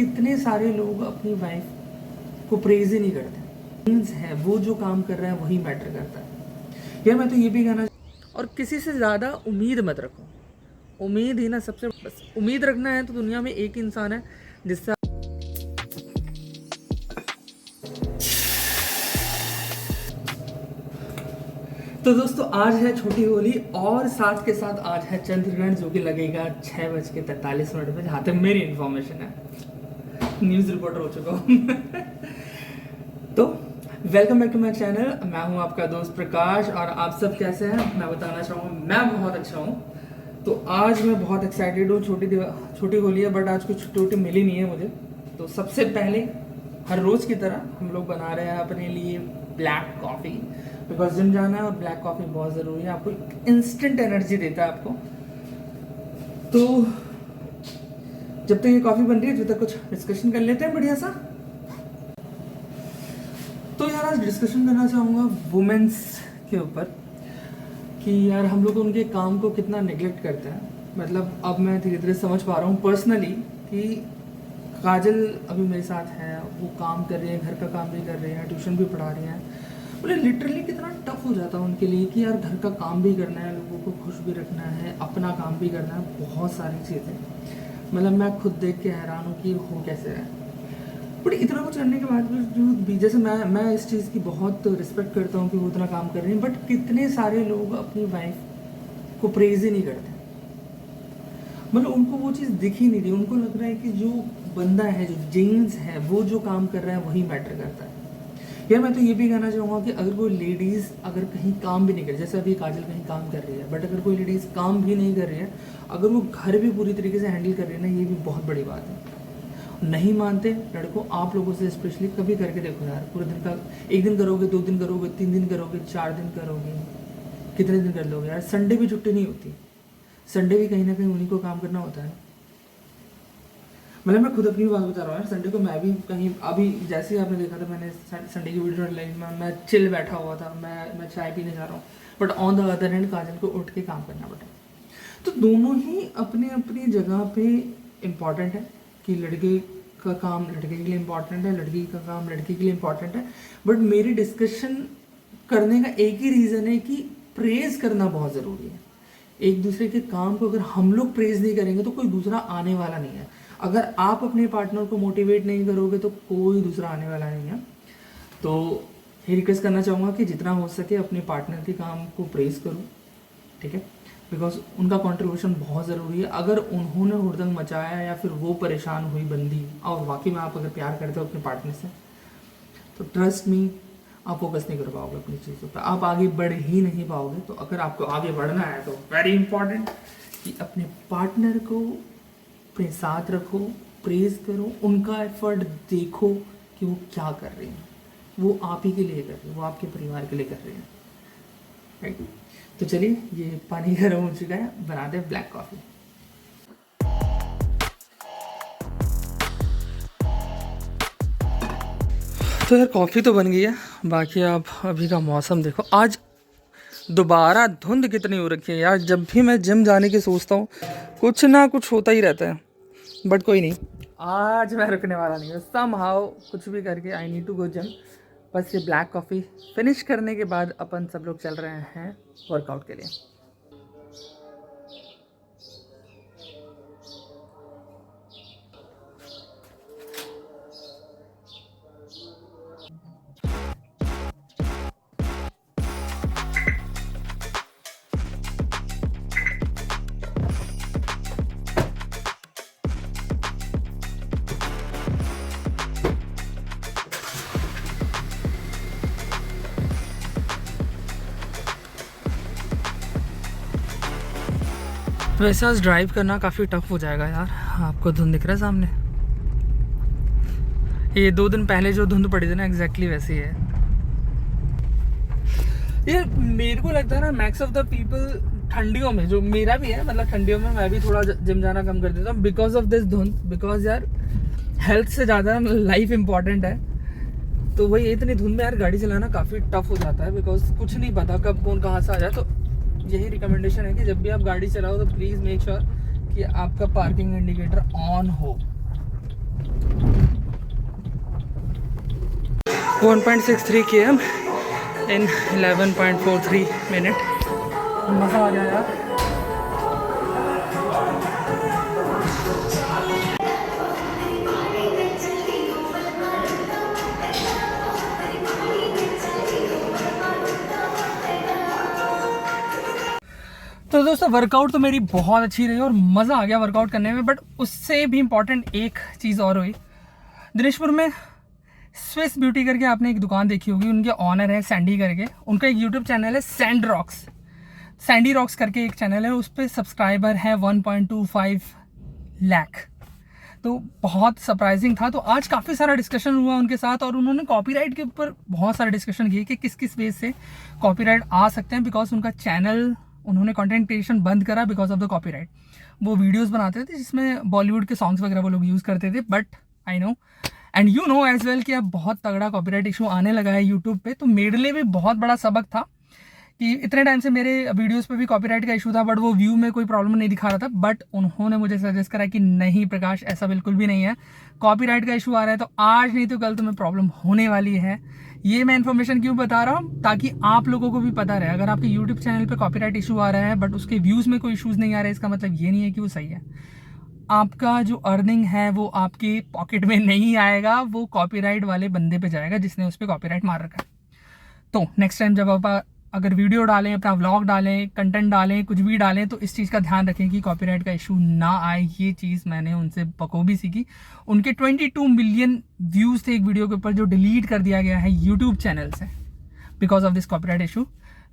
कितने सारे लोग अपनी वाइफ को प्रेज ही नहीं करते है, वो जो काम कर रहा है वही मैटर करता है। यार मैं तो ये भी कहना, और किसी से ज़्यादा उम्मीद मत रखो। उम्मीद ही ना सबसे, बस उम्मीद रखना है तो दुनिया में एक इंसान है जिससे। तो दोस्तों आज है छोटी होली और साथ के साथ आज है चंद्रग्रहण जो कि लगेगा 6:43 पे, जहाँ तक मेरी इन्फॉर्मेशन है। न्यूज़ रिपोर्टर हो चुका हूँ। तो welcome back to my channel. मैं हूँ आपका दोस्त प्रकाश और आप सब कैसे हैं मैं बताना चाहूँगा। मैं बहुत अच्छा हूँ। तो आज मैं बहुत एक्साइटेड हूँ। छोटी होली है बट आज कुछ छुट्टी मिली नहीं है मुझे। तो सबसे पहले हर रोज़ की तरह हम लोग बना रहे हैं अपने लिए ब्लैक कॉफ़ी, बिकॉज जिम जाना है और ब्लैक कॉफ़ी बहुत ज़रूरी है। आपको इंस्टेंट एनर्जी देता है आपको। तो जब तक ये कॉफ़ी बन रही है जब तक कुछ डिस्कशन कर लेते हैं बढ़िया सा। तो यार आज डिस्कशन करना चाहूँगा वुमेन्स के ऊपर कि यार हम लोग उनके काम को कितना नेग्लेक्ट करते हैं। मतलब अब मैं धीरे धीरे समझ पा रहा हूँ पर्सनली कि काजल अभी मेरे साथ है, वो काम कर रही है, घर का काम भी कर रही है, ट्यूशन भी पढ़ा रही हैं। बोले लिटरली कितना टफ हो जाता है उनके लिए कि यार घर का काम भी करना है, लोगों को खुश भी रखना है, अपना काम भी करना है, बहुत सारी चीज़ें। मतलब मैं खुद देख के हैरान हूँ कि हो कैसे है। बट इतना कुछ करने के बाद भी जैसे मैं इस चीज़ की बहुत रिस्पेक्ट करता हूँ कि वो इतना काम कर रही हैं, बट कितने सारे लोग अपनी वाइफ को प्रेज ही नहीं करते। मतलब उनको वो चीज़ दिख ही नहीं रही। उनको लग रहा है कि जो बंदा है, जो जेंट्स है, वो जो काम कर रहा है वही मैटर करता है। यार मैं तो ये भी कहना चाहूँगा कि अगर कोई लेडीज़ अगर कहीं काम भी नहीं कर, जैसे अभी काजल कहीं काम कर रही है, बट अगर कोई लेडीज़ काम भी नहीं कर रही है, अगर वो घर भी पूरी तरीके से हैंडल कर रही है ना, ये भी बहुत बड़ी बात है। नहीं मानते लड़कों, आप लोगों से स्पेशली कभी करके देखो यार। पूरे दिन का 1 दिन करोगे, 2 दिन करोगे, 3 दिन करोगे, 4 दिन करोगे, कितने दिन कर लोगे यार। संडे भी छुट्टी नहीं होती। संडे भी कहीं ना कहीं उन्हीं को काम करना होता है। मतलब मैं खुद अपनी बात बता रहा हूँ यार। संडे को मैं भी कहीं, अभी जैसे ही आपने देखा था मैंने संडे की वीडियो लाइन में मैं चिल बैठा हुआ था, मैं चाय पीने जा रहा हूँ, but on the other hand Kajal को उठ के काम करना पड़ा। तो दोनों ही अपने अपनी जगह पे इम्पॉर्टेंट है कि लड़के का काम लड़के के लिए इम्पॉर्टेंट है, लड़की का काम लड़की के लिए इम्पॉर्टेंट है। बट मेरी डिस्कशन करने का एक ही रीज़न है कि प्रेज़ करना बहुत ज़रूरी है। एक दूसरे के काम को अगर हम लोग प्रेज़ नहीं करेंगे तो कोई दूसरा आने वाला नहीं है। अगर आप अपने पार्टनर को मोटिवेट नहीं करोगे तो कोई दूसरा आने वाला नहीं है। तो ये रिक्वेस्ट करना चाहूँगा कि जितना हो सके अपने पार्टनर के काम को प्रेज़ करो, ठीक है, बिकॉज उनका कंट्रीब्यूशन बहुत ज़रूरी है। अगर उन्होंने हुड़दंग मचाया या फिर वो परेशान हुई बंदी, और वाकई में आप अगर प्यार करते हो अपने पार्टनर से, तो ट्रस्ट मी आप फोकस नहीं कर पाओगे अपनी चीज़ों पर, आप आगे बढ़ ही नहीं पाओगे। तो अगर आपको आगे बढ़ना है तो वेरी इंपॉर्टेंट कि अपने पार्टनर को अपने साथ रखो, प्रेज़ करो, उनका एफर्ट देखो कि वो क्या कर रही हैं। वो आप ही के लिए कर रही है, वो आपके परिवार के लिए कर रही है, राइट। तो चलिए, ये पानी गर्म हो चुका है, बनाते हैं ब्लैक कॉफ़ी। तो यार कॉफ़ी तो बन गई है, बाकी आप अभी का मौसम देखो। आज दोबारा धुंध कितनी हो रखी है यार। जब भी मैं जिम जाने की सोचता हूँ कुछ ना कुछ होता ही रहता है, बट कोई नहीं, आज मैं रुकने वाला नहीं हूँ। समहाउ कुछ भी करके I need to go gym. बस ये ब्लैक कॉफ़ी फिनिश करने के बाद अपन सब लोग चल रहे हैं वर्कआउट के लिए। वैसे आज ड्राइव करना काफ़ी टफ हो जाएगा यार। आपको धुंध दिख रहा है सामने? ये 2 दिन पहले जो धुंध पड़ी थी ना, एग्जैक्टली वैसी है। ये मेरे को लगता है ना, मैक्स ऑफ द पीपल ठंडियों में, जो मेरा भी है, मतलब ठंडियों में मैं भी थोड़ा जिम जाना कम कर देता हूँ बिकॉज ऑफ दिस धुंध। बिकॉज यार हेल्थ से ज़्यादा लाइफ इम्पॉर्टेंट है। तो वही इतनी धुंध में यार गाड़ी चलाना काफ़ी टफ हो जाता है, बिकॉज कुछ नहीं पता कब कौन कहाँ से आ जाए। तो यही रिकमेंडेशन है कि जब भी आप गाड़ी चलाओ तो प्लीज़ मेक श्योर कि आपका पार्किंग इंडिकेटर ऑन हो। 1.63 km in 11.43 minute। मज़ा आ गया यार। तो दोस्तों वर्कआउट तो मेरी बहुत अच्छी रही और मज़ा आ गया वर्कआउट करने में। बट उससे भी इम्पॉर्टेंट एक चीज़ और हुई। दिनेशपुर में स्विस ब्यूटी करके आपने एक दुकान देखी होगी, उनके ऑनर है सैंडी करके। उनका एक यूट्यूब चैनल है सैंडी रॉक्स करके एक चैनल है। उस पर सब्सक्राइबर है 1.25 लाख। तो बहुत सरप्राइजिंग था। तो आज काफ़ी सारा डिस्कशन हुआ उनके साथ और उन्होंने कॉपीराइट के ऊपर बहुत सारा डिस्कशन किए कि किस किस वे से कॉपीराइट आ सकते हैं। बिकॉज उनका चैनल उन्होंने कंटेंट क्रिएशन बंद करा बिकॉज ऑफ द कॉपीराइट। वो वीडियोस बनाते थे जिसमें बॉलीवुड के सॉन्ग्स वगैरह वो लोग यूज़ करते थे। But I know and you know as well कि अब बहुत तगड़ा कॉपीराइट इशू आने लगा है यूट्यूब पे। तो मेरे लिए भी बहुत बड़ा सबक था कि इतने टाइम से मेरे वीडियोस पे भी कॉपीराइट का इशू था बट वो व्यू में कोई प्रॉब्लम नहीं दिखा रहा था। बट उन्होंने मुझे सजेस्ट करा कि नहीं प्रकाश, ऐसा बिल्कुल भी नहीं है, कॉपीराइट का इशू आ रहा है तो आज नहीं तो कल तुम्हें प्रॉब्लम होने वाली है। ये मैं इन्फॉर्मेशन क्यों बता रहा हूँ, ताकि आप लोगों को भी पता रहे। अगर आपके यूट्यूब चैनल पे कॉपीराइट इशू आ रहा है बट उसके व्यूज़ में कोई इशूज़ नहीं आ रहा है, इसका मतलब ये नहीं है कि वो सही है। आपका जो अर्निंग है वो आपके पॉकेट में नहीं आएगा, वो कॉपीराइट वाले बंदे पे जाएगा जिसने उस पर कॉपीराइट मार रखा है। तो नेक्स्ट टाइम जब आप अगर वीडियो डालें, अपना व्लॉग डालें, कंटेंट डालें, कुछ भी डालें, तो इस चीज़ का ध्यान रखें कि कॉपीराइट का इशू ना आए। ये चीज़ मैंने उनसे बखूबी सीखी। उनके 22 मिलियन व्यूज़ थे एक वीडियो के ऊपर जो डिलीट कर दिया गया है यूट्यूब चैनल से because of this copyright issue.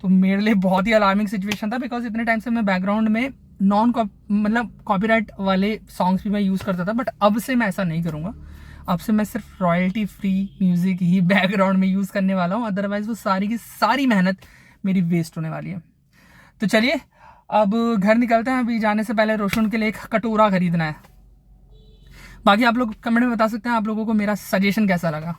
तो मेरे लिए बहुत ही अलार्मिंग सिचुएशन था बिकॉज इतने टाइम से मैं बैकग्राउंड में कॉपीराइट वाले सॉन्ग्स भी मैं यूज़ करता था। बट अब से मैं ऐसा नहीं करूँगा। अब से मैं सिर्फ रॉयल्टी फ्री म्यूज़िक ही बैकग्राउंड में यूज़ करने वाला हूँ। अदरवाइज़ वो सारी की सारी मेहनत मेरी वेस्ट होने वाली है। तो चलिए अब घर निकलते हैं। अभी जाने से पहले रोशन के लिए एक कटोरा खरीदना है। बाकी आप लोग कमेंट में बता सकते हैं आप लोगों को मेरा सजेशन कैसा लगा।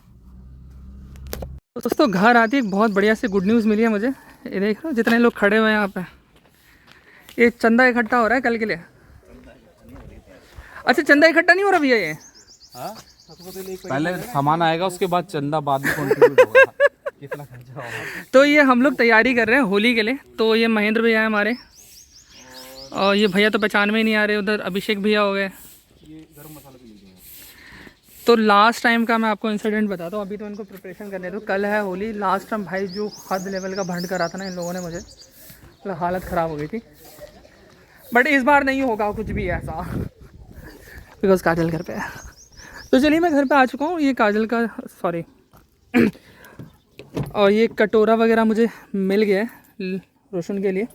तो दोस्तों घर आती एक बहुत बढ़िया सी गुड न्यूज़ मिली है मुझे। ये देख रहे हो जितने लोग खड़े हुए हैं यहाँ पे, ये चंदा इकट्ठा हो रहा है कल के लिए। अच्छा चंदा इकट्ठा नहीं हो रहा भैया ये? पहले सामान आएगा उसके बाद चंदा बाद में कंट्रीब्यूट होगा। कितना खर्चा होगा। तो ये हम लोग तैयारी कर रहे हैं होली के लिए। तो ये महेंद्र भैया है हमारे और ये भैया तो पहचान में ही नहीं आ रहे। उधर अभिषेक भैया हो गए। तो लास्ट टाइम का मैं आपको इंसिडेंट बताता हूँ। अभी तो इनको प्रिपरेशन करने दो, कल है होली। लास्ट टाइम भाई जो हद लेवल का भंड करा था ना इन लोगों ने, मुझे मतलब हालत ख़राब हो गई थी। बट इस बार नहीं होगा कुछ भी ऐसा बिकॉज काजल घर पे है। तो चलिए मैं घर पे आ चुका हूँ। ये काजल का सॉरी और ये कटोरा वगैरह मुझे मिल गया है रोशन के लिए।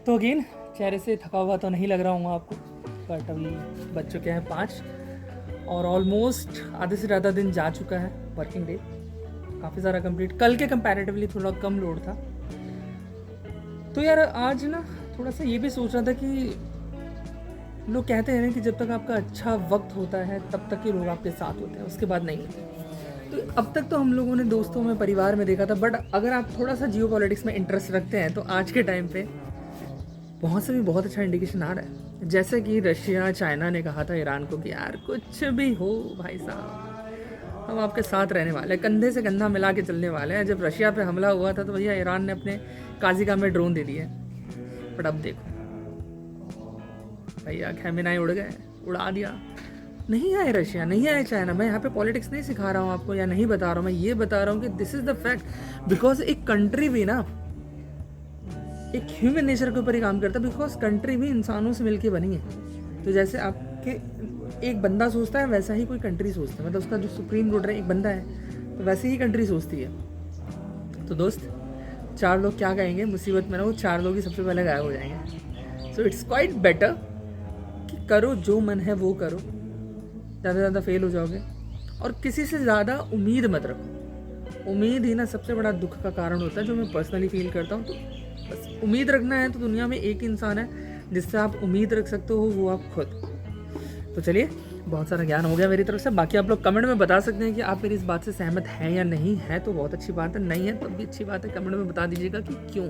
तो अगेन चेहरे से थका हुआ तो नहीं लग रहा हूँ आपको, बट अभी बज चुके हैं 5 और ऑलमोस्ट आधे से ज़्यादा दिन जा चुका है। वर्किंग डे काफ़ी सारा कंप्लीट, कल के कंपैरेटिवली थोड़ा कम लोड था। तो यार आज ना थोड़ा सा ये भी सोच रहा था कि लोग कहते हैं ना कि जब तक आपका अच्छा वक्त होता है तब तक ही लोग आपके साथ होते हैं, उसके बाद नहीं होते। तो अब तक तो हम लोगों ने दोस्तों में, परिवार में देखा था। बट अगर आप थोड़ा सा जियो पॉलिटिक्स में इंटरेस्ट रखते हैं तो आज के टाइम पे वहाँ से भी बहुत अच्छा इंडिकेशन आ रहा है। जैसे कि रशिया चाइना ने कहा था ईरान को कि यार कुछ भी हो भाई साहब हम आपके साथ रहने वाले हैं, कंधे से कंधा मिला के चलने वाले हैं। जब रशिया पे हमला हुआ था तो भैया ईरान ने अपने काजिका में ड्रोन दे दिए। बट अब देखो भैया खेमिनाई उड़ गए, उड़ा दिया। नहीं आए रशिया, नहीं आए चाइना। मैं यहाँ पे पॉलिटिक्स नहीं सिखा रहा हूँ आपको या नहीं बता रहा हूँ, मैं ये बता रहा हूँ कि this is the fact. Because एक कंट्री भी ना एक ह्यूमन नेचर के ऊपर ही काम करता है। बिकॉज कंट्री भी इंसानों से मिलके बनी है। तो जैसे आपके एक बंदा सोचता है वैसा ही कोई कंट्री सोचता है। मतलब उसका जो सुप्रीम रूलर है एक बंदा है, तो वैसे ही कंट्री सोचती है। तो दोस्त 4 लोग क्या कहेंगे मुसीबत में ना, वो 4 लोग ही सबसे पहले गायब हो जाएंगे। सो इट्स क्वाइट बेटर कि करो जो मन है वो करो, ज़्यादा से ज़्यादा फेल हो जाओगे। और किसी से ज़्यादा उम्मीद मत रखो। उम्मीद ही ना सबसे बड़ा दुख का कारण होता है, जो मैं पर्सनली फील करता हूँ। तो बस उम्मीद रखना है तो दुनिया में एक इंसान है जिससे आप उम्मीद रख सकते हो, वो आप खुद। तो चलिए, बहुत सारा ज्ञान हो गया मेरी तरफ से। बाकी आप लोग कमेंट में बता सकते हैं कि आप मेरी इस बात से सहमत हैं या नहीं है, तो बहुत अच्छी बात है। नहीं है तो भी अच्छी बात है, कमेंट में बता दीजिएगा कि क्यों।